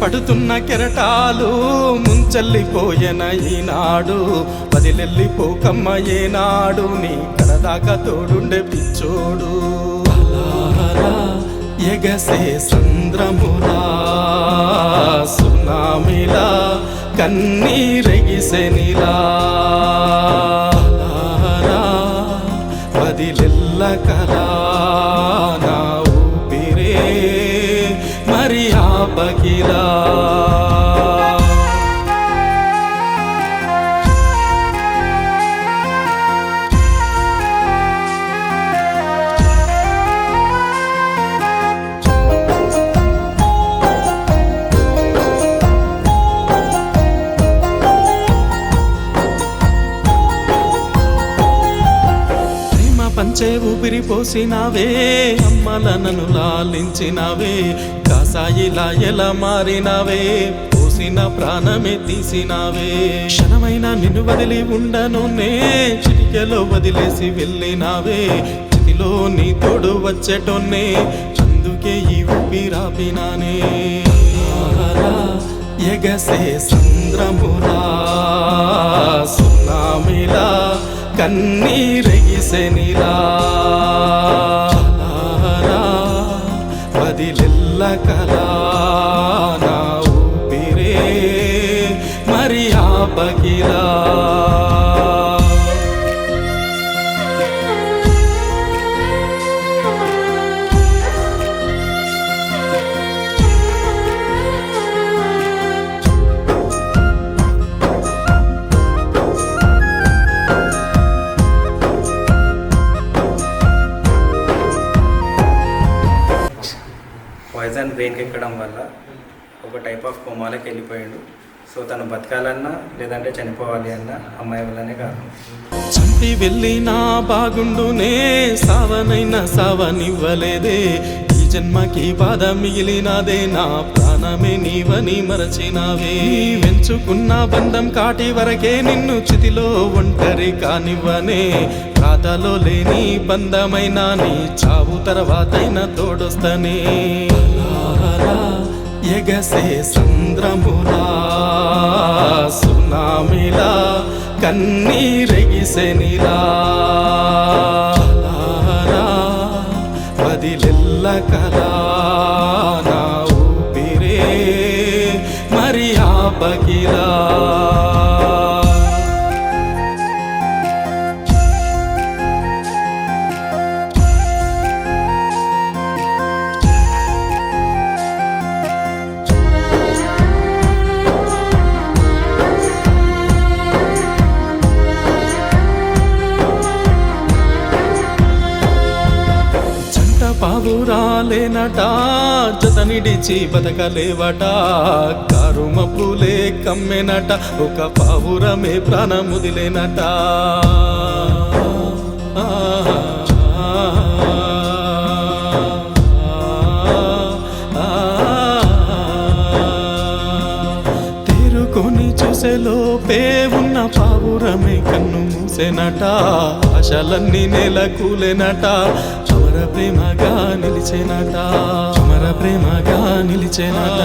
పడుతున్న కెరటాలు ముంచల్లిపోయెన ఈనాడు వదిలెళ్ళిపోకమ్మ ఏనాడు నీ కడదాకా తోడుండే పిచ్చోడు అలా ఎగసే సంద్రములా సునామిలా కన్నీరెగిసెనిలా వదిలెల్లకలా నా ఊపిరే మరి ఆపకిలా పంచే ఊపిరి పోసినావే అమ్మల నన్ను లాలించినావే కాసాయిలా ఎలా మారినావే పోసిన ప్రాణమే తీసినావే క్షణమైన నిన్ను వదిలి ఉండను నే చిటికెలో వదిలేసి వెళ్ళినావే చితిలో నీ తోడు వచ్చేటోన్నే అందుకే ఈ ఊపిరాపినానే ఎగసే సంద్రములా సునామిలా కన్నీరెగిసెనిలా వదిలెల్లకలా నా ఊపిరే మరి ఆపకిలా పాయిజన్ బ్రెయిన్కి ఎక్కడం వల్ల ఒక టైప్ ఆఫ్ కోమాలోకి వెళ్ళిపోయాడు. సో తను బతకాలన్నా లేదంటే చనిపోవాలి అన్న అమ్మాయి వల్లనే కాదు. చంపి వెళ్ళినా బాగుండునే సావనైనా సావనివ్వలేదే ఈ జన్మకి బాధ మిగిలినదే నా ప్రాణమే నీవని మరచినావే వెంచుకున్న బంధం కాటి వరకే నిన్ను చితిలో ఒంటరి కానివ్వనే రాతలో లేని బంధమైన నీ చావు తర్వాతైనా తోడొస్తనే ఎగసే సంద్రములా సునామిలా కన్నీరెగిసెనిలా వదిలెల్లకలా నా ఊపిరే మరి ఆపకిలా పావురాలేనట జతనిడిచి బతకలేవట కారు మబ్బులే కమ్మెనట ఒక పావురమే ప్రాణముదిలేనట తేరుకొని చూసేలోపే ఉన్న పావురమే కన్ను మూసెనట ఆశలన్నీ నేల కూలెనట అమర ప్రేమగా నిలిచెనట అమర ప్రేమగా నిలిచెనట